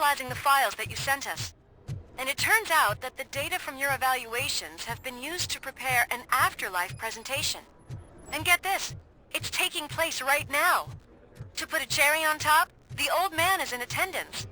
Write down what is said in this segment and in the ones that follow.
analyzing the files that you sent us. And it turns out that the data from your evaluations have been used to prepare an afterlife presentation. And get this, it's taking place right now. To put a cherry on top, the old man is in attendance.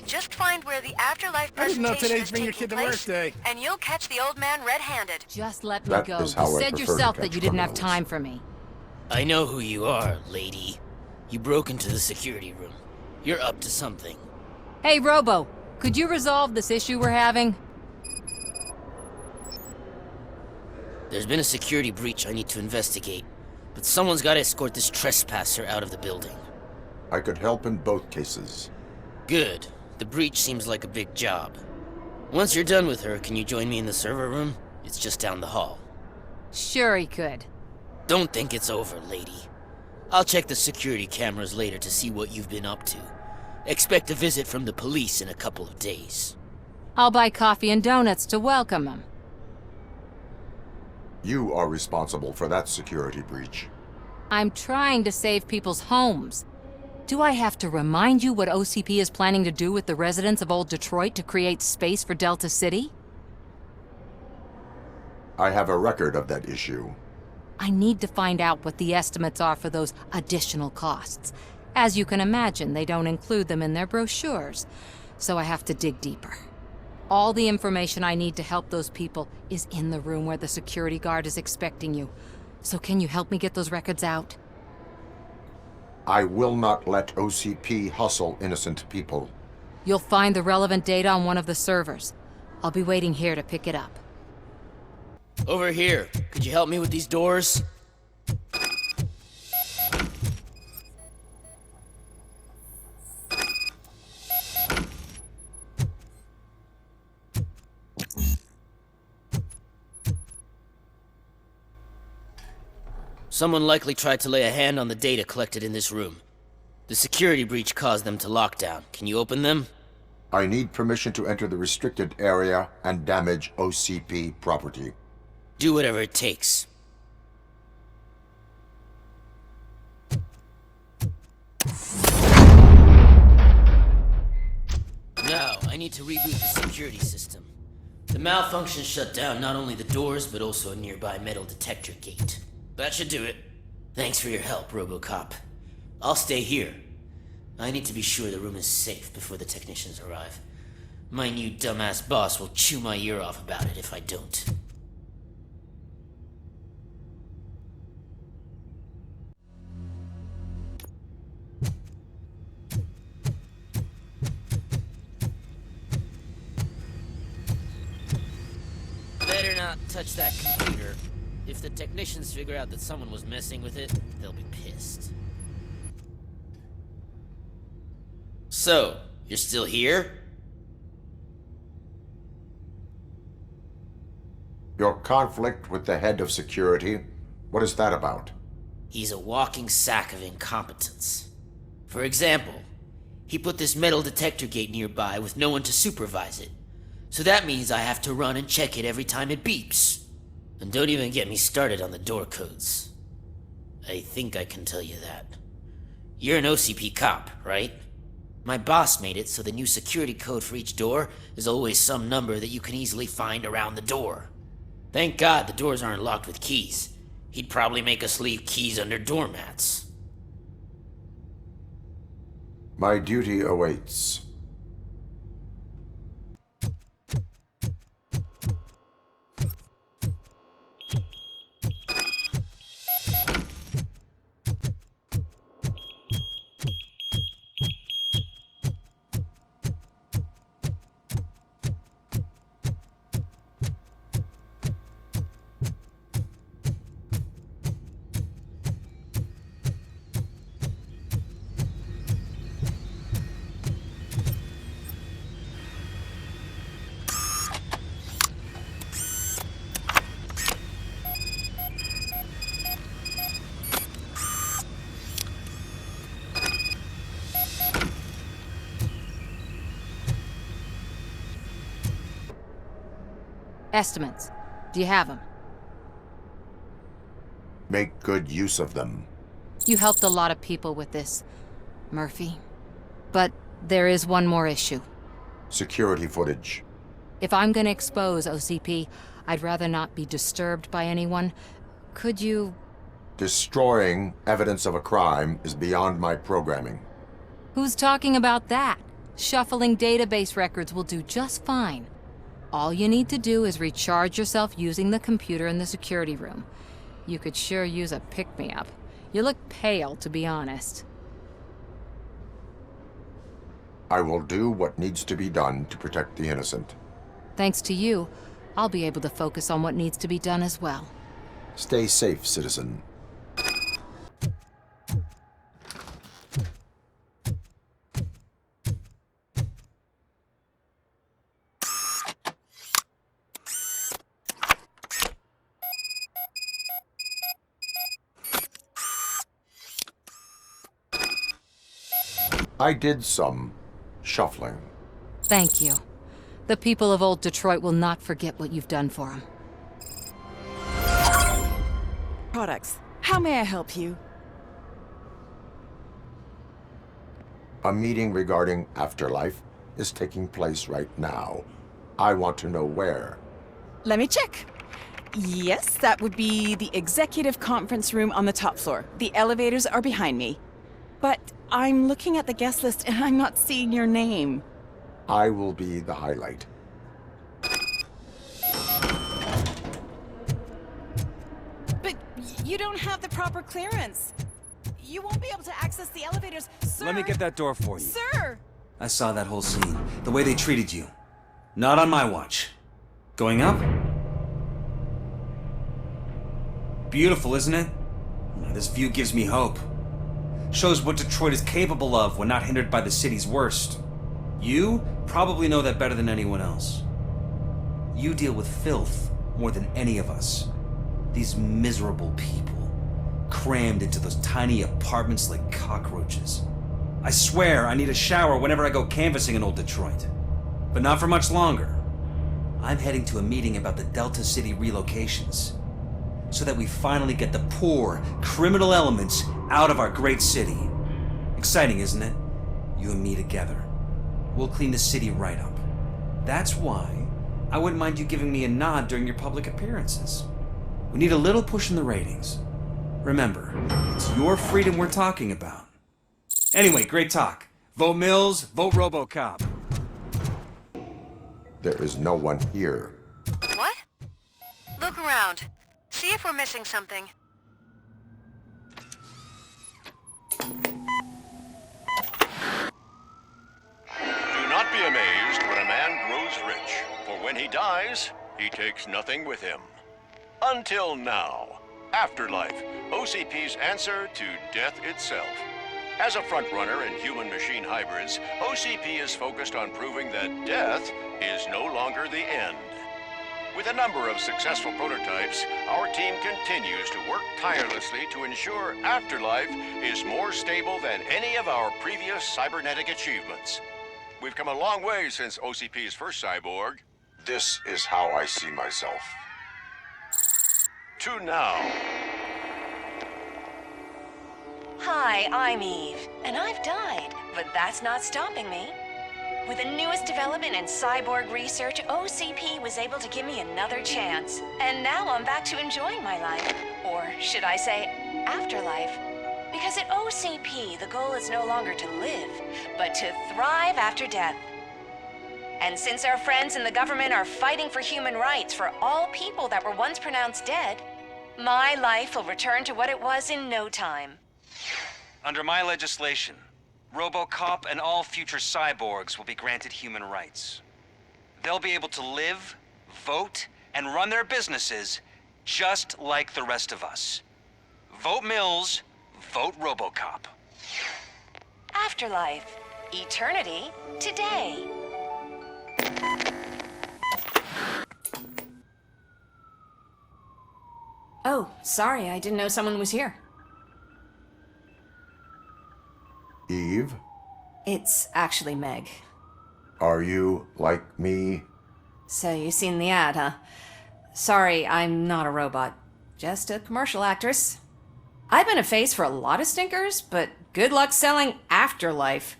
Just find where the afterlife presentation is taking place, and you'll catch the old man red-handed. Just let me go. You said yourself that you didn't have time for me. I know who you are, lady. You broke into the security room. You're up to something. Hey, Robo, could you resolve this issue we're having? There's been a security breach I need to investigate, but someone's got to escort this trespasser out of the building. I could help in both cases. Good. The breach seems like a big job. Once you're done with her, can you join me in the server room? It's just down the hall. Sure he could. Don't think it's over, lady. I'll check the security cameras later to see what you've been up to. Expect a visit from the police in a couple of days. I'll buy coffee and donuts to welcome him. You are responsible for that security breach. I'm trying to save people's homes. Do I have to remind you what OCP is planning to do with the residents of Old Detroit to create space for Delta City? I have a record of that issue. I need to find out what the estimates are for those additional costs. As you can imagine, they don't include them in their brochures, so I have to dig deeper. All the information I need to help those people is in the room where the security guard is expecting you. So can you help me get those records out? I will not let OCP hustle innocent people. You'll find the relevant data on one of the servers. I'll be waiting here to pick it up. Over here. Could you help me with these doors? Someone likely tried to lay a hand on the data collected in this room. The security breach caused them to lock down. Can you open them? I need permission to enter the restricted area and damage OCP property. Do whatever it takes. Now, I need to reboot the security system. The malfunction shut down not only the doors, but also a nearby metal detector gate. That should do it. Thanks for your help, RoboCop. I'll stay here. I need to be sure the room is safe before the technicians arrive. My new dumbass boss will chew my ear off about it if I don't. Better not touch that computer. If the technicians figure out that someone was messing with it, they'll be pissed. So, you're still here? Your conflict with the head of security, what is that about? He's a walking sack of incompetence. For example, he put this metal detector gate nearby with no one to supervise it. So that means I have to run and check it every time it beeps. And don't even get me started on the door codes. I think I can tell you that. You're an OCP cop, right? My boss made it so the new security code for each door is always some number that you can easily find around the door. Thank God the doors aren't locked with keys. He'd probably make us leave keys under doormats. My duty awaits. Estimates. Do you have them? Make good use of them. You helped a lot of people with this, Murphy. But there is one more issue. security footage. If I'm gonna expose OCP, I'd rather not be disturbed by anyone. Could you... Destroying evidence of a crime is beyond my programming. Who's talking about that? Shuffling database records will do just fine. All you need to do is recharge yourself using the computer in the security room. You could sure use a pick-me-up. You look pale, to be honest. I will do what needs to be done to protect the innocent. Thanks to you, I'll be able to focus on what needs to be done as well. Stay safe, citizen. I did some shuffling. Thank you. The people of old Detroit will not forget what you've done for them. Products. How may I help you? A meeting regarding afterlife is taking place right now. I want to know where. Let me check. Yes, that would be the executive conference room on the top floor. The elevators are behind me. But I'm looking at the guest list and I'm not seeing your name. I will be the highlight. But you don't have the proper clearance. You won't be able to access the elevators, sir. Let me get that door for you. Sir! I saw that whole scene. The way they treated you. Not on my watch. Going up? Beautiful, isn't it? This view gives me hope. Shows what Detroit is capable of when not hindered by the city's worst. You probably know that better than anyone else. You deal with filth more than any of us. These miserable people, crammed into those tiny apartments like cockroaches. I swear I need a shower whenever I go canvassing in old Detroit. But not for much longer. I'm heading to a meeting about the Delta City relocations, so that we finally get the poor, criminal elements out of our great city. Exciting, isn't it? You and me together. We'll clean the city right up. That's why I wouldn't mind you giving me a nod during your public appearances. We need a little push in the ratings. Remember, it's your freedom we're talking about. Anyway, great talk. Vote Mills, vote RoboCop. There is no one here. What? Look around. See if we're missing something. Do not be amazed when a man grows rich, for when he dies, he takes nothing with him. Until now. Afterlife, OCP's answer to death itself. As a frontrunner in human-machine hybrids, OCP is focused on proving that death is no longer the end. With a number of successful prototypes, our team continues to work tirelessly to ensure Afterlife is more stable than any of our previous cybernetic achievements. We've come a long way since OCP's first cyborg. This is how I see myself. To now. Hi, I'm Eve, and I've died, but that's not stopping me. With the newest development in cyborg research, OCP was able to give me another chance. And now I'm back to enjoying my life. Or should I say, afterlife. Because at OCP, the goal is no longer to live, but to thrive after death. And since our friends in the government are fighting for human rights for all people that were once pronounced dead, my life will return to what it was in no time. Under my legislation, RoboCop and all future cyborgs will be granted human rights. They'll be able to live, vote, and run their businesses just like the rest of us. Vote Mills, vote RoboCop. Afterlife. Eternity. Today. Oh, sorry, I didn't know someone was here. Eve, It's actually Meg. are you like me? So you've seen the ad, huh? Sorry, I'm not a robot. Just a commercial actress. I've been a face for a lot of stinkers, but good luck selling Afterlife.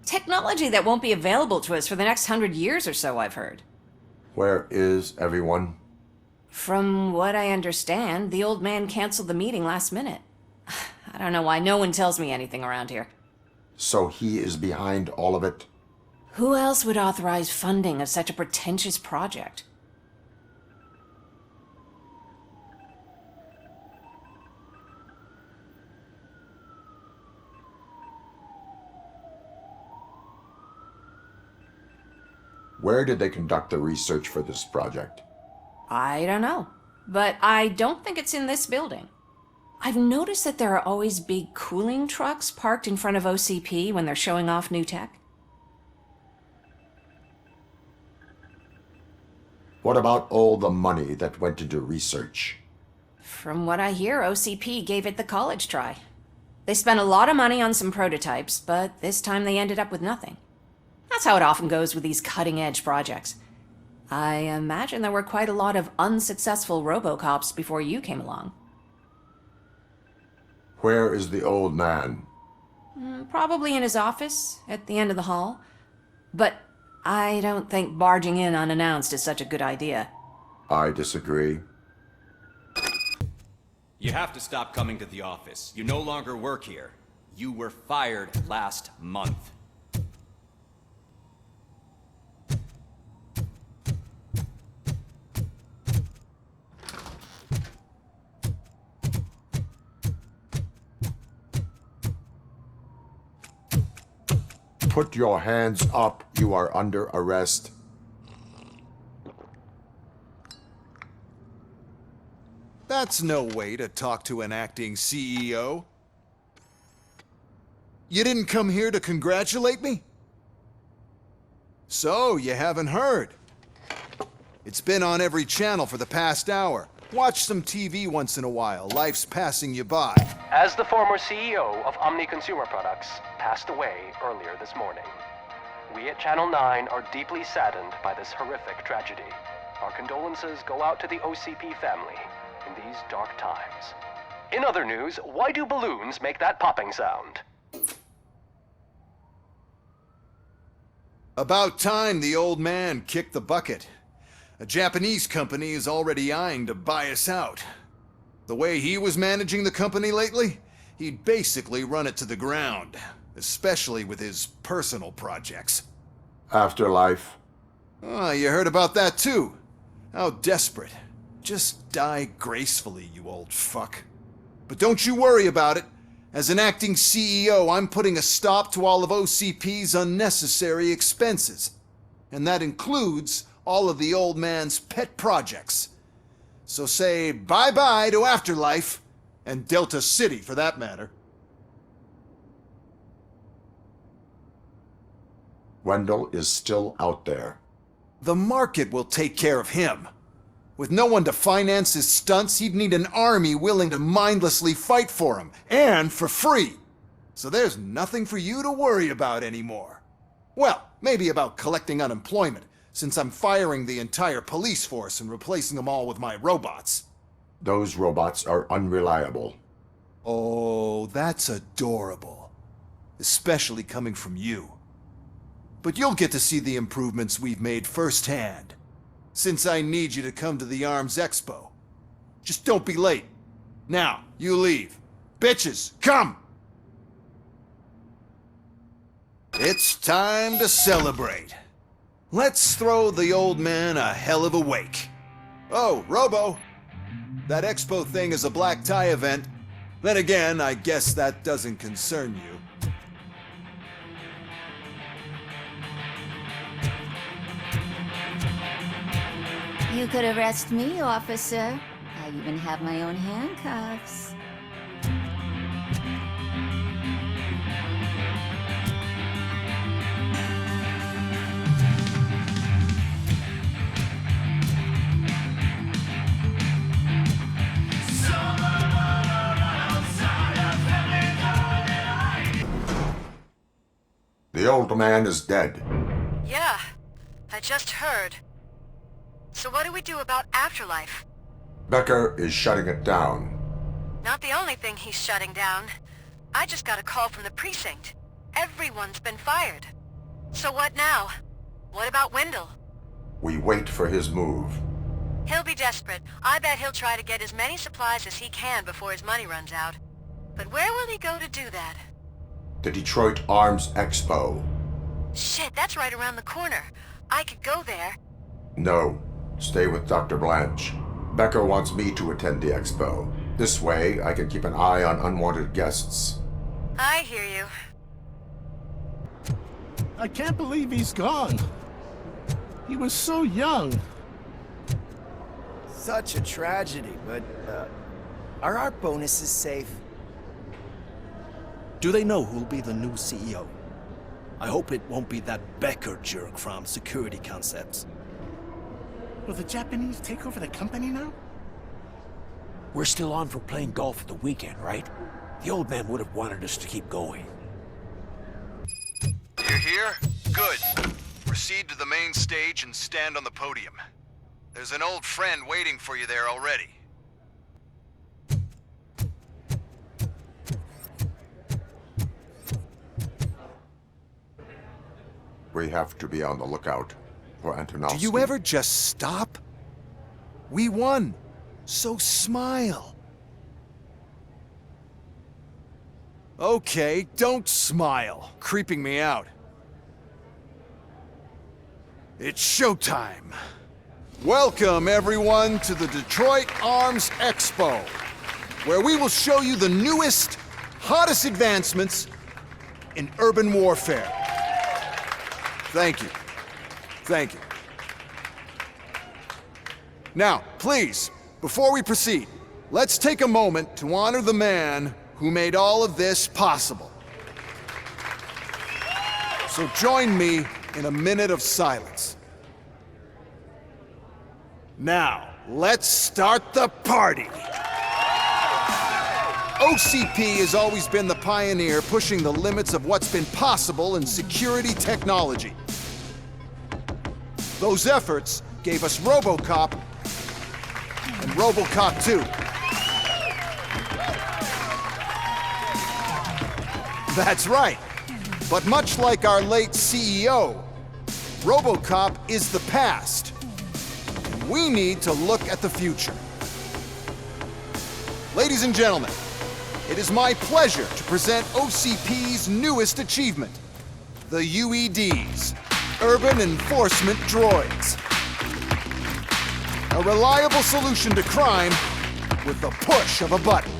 Technology that won't be available to us for the next 100 years or so, I've heard. Where is everyone? From what I understand, the old man canceled the meeting last minute. I don't know why no one tells me anything around here. So he is behind all of it? Who else would authorize funding of such a pretentious project? Where did they conduct the research for this project? I don't know, but I don't think it's in this building. I've noticed that there are always big cooling trucks parked in front of OCP when they're showing off new tech. What about all the money that went into research? From what I hear, OCP gave it the college try. They spent a lot of money on some prototypes, but this time they ended up with nothing. That's how it often goes with these cutting-edge projects. I imagine there were quite a lot of unsuccessful Robocops before you came along. Where is the old man? Probably in his office, at the end of the hall. But I don't think barging in unannounced is such a good idea. I disagree. You have to stop coming to the office. You no longer work here. You were fired last month. Put your hands up. You are under arrest. That's no way to talk to an acting CEO. You didn't come here to congratulate me? So, you haven't heard. It's been on every channel for the past hour. Watch some TV once in a while. Life's passing you by. As the former CEO of Omni Consumer Products passed away earlier this morning, we at Channel 9 are deeply saddened by this horrific tragedy. Our condolences go out to the OCP family in these dark times. In other news, why do balloons make that popping sound? About time the old man kicked the bucket. A Japanese company is already eyeing to buy us out. The way he was managing the company lately, he'd basically run it to the ground, especially with his personal projects. Afterlife. Oh, you heard about that too. How desperate. Just die gracefully, you old fuck. But don't you worry about it. As an acting CEO, I'm putting a stop to all of OCP's unnecessary expenses. And that includes all of the old man's pet projects. So say bye-bye to Afterlife, and Delta City for that matter. Wendell is still out there. The market will take care of him. With no one to finance his stunts, he'd need an army willing to mindlessly fight for him, and for free. So there's nothing for you to worry about anymore. Well, maybe about collecting unemployment, since I'm firing the entire police force and replacing them all with my robots. Those robots are unreliable. Oh, that's adorable. Especially coming from you. But you'll get to see the improvements we've made firsthand. Since I need you to come to the Arms Expo. Just don't be late. Now, you leave. Bitches, come! It's time to celebrate. Let's throw the old man a hell of a wake. Oh, Robo! That expo thing is a black tie event. Then again, I guess that doesn't concern you. You could arrest me, officer. I even have my own handcuffs. The old man is dead. Yeah, I just heard. So what do we do about Afterlife? Becker is shutting it down. Not the only thing he's shutting down. I just got a call from the precinct. Everyone's been fired. So what now? What about Wendell? We wait for his move. He'll be desperate. I bet he'll try to get as many supplies as he can before his money runs out. But where will he go to do that? The Detroit Arms Expo. Shit, that's right around the corner. I could go there. No, stay with Dr. Blanche. Becker wants me to attend the expo. This way, I can keep an eye on unwanted guests. I hear you. I can't believe he's gone. He was so young. Such a tragedy, but, are our bonuses safe? Do they know who'll be the new CEO? I hope it won't be that Becker jerk from Security Concepts. Will the Japanese take over the company now? We're still on for playing golf at the weekend, right? The old man would have wanted us to keep going. You're here? Good. Proceed to the main stage and stand on the podium. There's an old friend waiting for you there already. We have to be on the lookout for Antonovsky. Do you ever just stop? We won, so smile. Okay, don't smile. Creeping me out. It's showtime. Welcome, everyone, to the Detroit Arms Expo, where we will show you the newest, hottest advancements in urban warfare. Thank you. Thank you. Now, please, before we proceed, let's take a moment to honor the man who made all of this possible. So join me in a minute of silence. Now, let's start the party! OCP has always been the pioneer pushing the limits of what's been possible in security technology. Those efforts gave us RoboCop and RoboCop 2. That's right. But much like our late CEO, RoboCop is the past. We need to look at the future. Ladies and gentlemen, it is my pleasure to present OCP's newest achievement, the UEDs, Urban Enforcement Droids. A reliable solution to crime with the push of a button.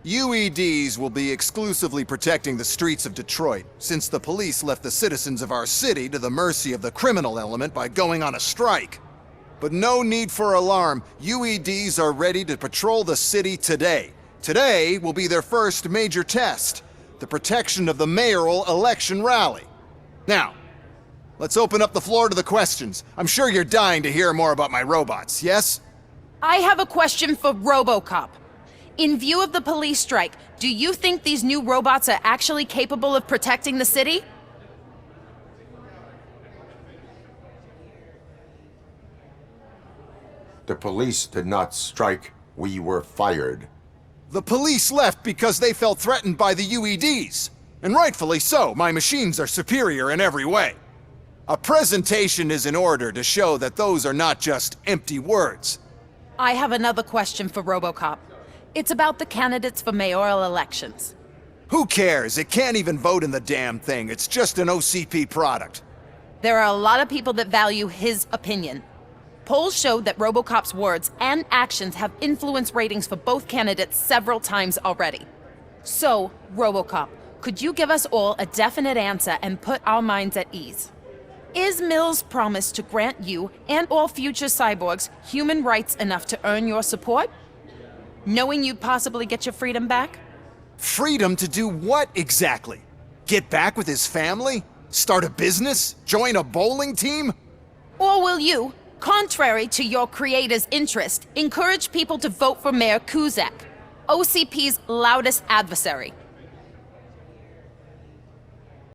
UEDs will be exclusively protecting the streets of Detroit, since the police left the citizens of our city to the mercy of the criminal element by going on a strike. But no need for alarm. UEDs are ready to patrol the city today. Today will be their first major test, the protection of the mayoral election rally. Now, let's open up the floor to the questions. I'm sure you're dying to hear more about my robots, yes? I have a question for RoboCop. In view of the police strike, do you think these new robots are actually capable of protecting the city? The police did not strike. We were fired. The police left because they felt threatened by the UEDs. And rightfully so, my machines are superior in every way. A presentation is in order to show that those are not just empty words. I have another question for RoboCop. It's about the candidates for mayoral elections. Who cares? It can't even vote in the damn thing. It's just an OCP product. There are a lot of people that value his opinion. Polls showed that RoboCop's words and actions have influenced ratings for both candidates several times already. So, RoboCop, could you give us all a definite answer and put our minds at ease? Is Mills' promise to grant you and all future cyborgs human rights enough to earn your support? Knowing you'd possibly get your freedom back? Freedom to do what exactly? Get back with his family? Start a business? Join a bowling team? Or will you, contrary to your creator's interest, encourage people to vote for Mayor Kuzak, OCP's loudest adversary,